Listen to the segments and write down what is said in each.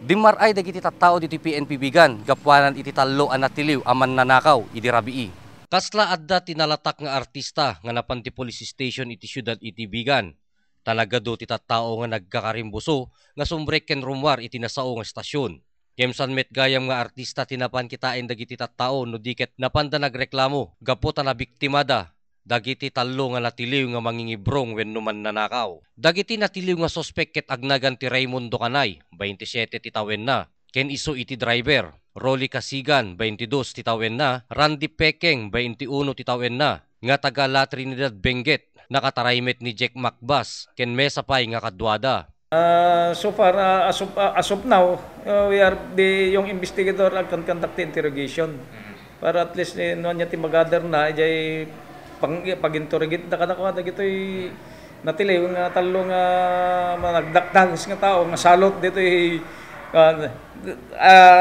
Dimaray dagiti tattao diti PNP Bigan, gapwanan iti tallo a natiliw aman nanakaw iti rabii. Kasla adda tinalatak nga artista nga napan ti police station iti syudad iti Bigan. Talaga do ti tattao nga nagkakarimbuso nga sumbrek ken rumwar iti nasao nga estasyon. Kemsan met gayam nga artista tinapan kitain dagiti tattao no diket napanda nagreklamo gapo ta nabiktimada dagiti tallo nga natiliw nga mangingibrong wenno man nanakaw. Dagiti natiliw nga sospek ket agnagan ti Raimundo Canay, 27 ti tawen na. Ken isu iti driver, Rolly Casigan, 22 ti tawen na. Randy Pekeng, 21 ti tawen na. Nga taga La Trinidad Benguet, nakataraymet ni Jack Macbas, ken mesa pay nga kadwada. So far, as of now, we are yung investigator can conduct the interrogation. Para at least no niya ti magather na jay pag-interrogate na kanako dagitoy natiliw nga tallo nga nagdakdagos nga tao nga salot ditoy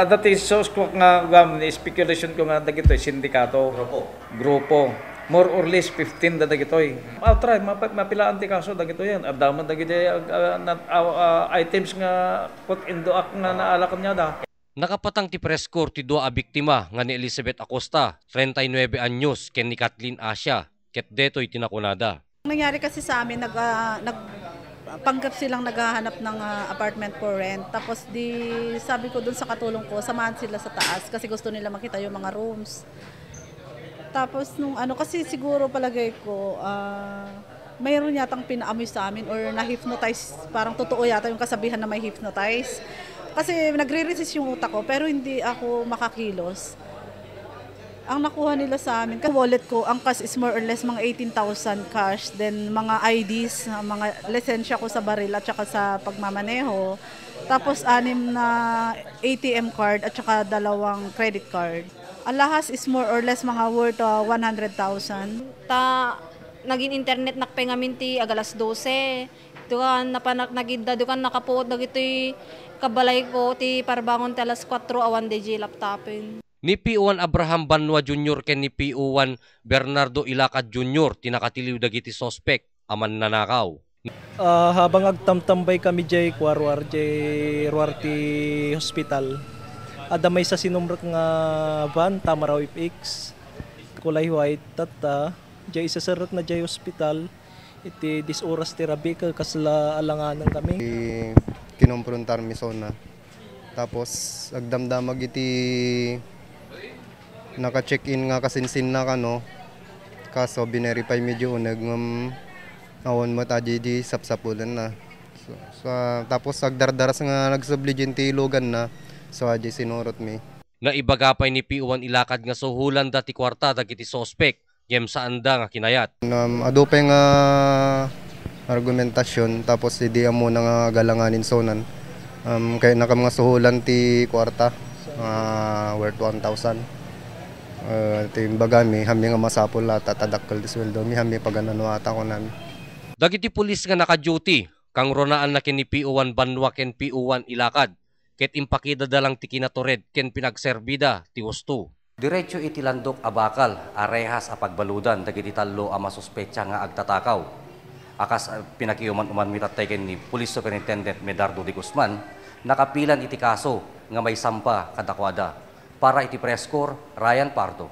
that is so nga speculation ko nga dagitoy sindikato grupo more or less 15 dagitoy. I'll try mapilaan ti kaso dagitoy yan abdaman dagitoy items nga put into act nga naalakan niya da. Nakapatang ti press corps ti dua a biktima nga ni Elizabeth Acosta, 39 anyos, ken ni Kathleen Asia, ket detoy tinakunada. Nangyari kasi sa amin, panggap silang naghahanap ng apartment for rent. Tapos sabi ko dun sa katulong ko, samahan sila sa taas kasi gusto nila makita yung mga rooms. Tapos kasi siguro palagay ko, mayroon yatang pinaamoy sa amin or na-hypnotize. Parang totoo yata yung kasabihan na may hypnotize. Kasi nagre-resist yung utak ko pero hindi ako makakilos. Ang nakuha nila sa amin, wallet ko, ang cash is more or less mga 18,000 cash. Then mga IDs, mga lisensya ko sa baril at saka sa pagmamaneho. Tapos 6 na ATM card at saka 2 credit card. Ang lahas is more or less mga worth 100,000. Naging internet nakpengamin ti agalas 12. Dukan nagida dukan nakapuot dagitoy kabalay ko ti parbangon ti alas 4 awan DJ laptopin. Ni P1 Abraham Banwa Jr. ken ni P1 Bernardo Ilacad Jr. tinakatiliw dagiti sospek aman nanakaw. Habang agtamtambay kami jay kwarwar jay ruar ti hospital. Adamay sa sinumrek nga van Tamaraw FX kulay white tata jay isasarat na jay hospital. Iti disoras terapi kasla alanganan kami. Kinomprontar mi sona. Tapos agdamdamag iti naka-check-in nga kasinsin na kano. Kaso binerify medyo uneg awon mo taji di sapsapulan na. Tapos agdardaras nga nagsubligin ti ilugan na. So aji sinurot mi. Naibagapay ni P1 Ilacad nga suhulan dati kwarta dagiti sospek. Gem saan da nga kinayat. Adupay nga argumentasyon tapos hindi mo na nga galanganin sonan. Kaya nakam nga suhulan ti kwarta worth 1,000. Timbagami hami nga masapol lata tadakkel ti sweldo mi hami paganano ata ko nami. Dagiti pulis nga naka-duty kang ronaan na ken ni PO1 Banwa ken PO1 Ilacad ket impakida dalang ti kinatored ken pinagserbida ti husto. Diretso iti landok a bakal, arehas a pagbaludan, dagiti tallo a masuspetsa nga agtatakaw. Akas pinakiuman-uman mitatay ken ni Police Superintendent Medardo de Guzman, nakapilan iti kaso nga may sampa kadakwada. Para iti press corps, Ryan Pardo.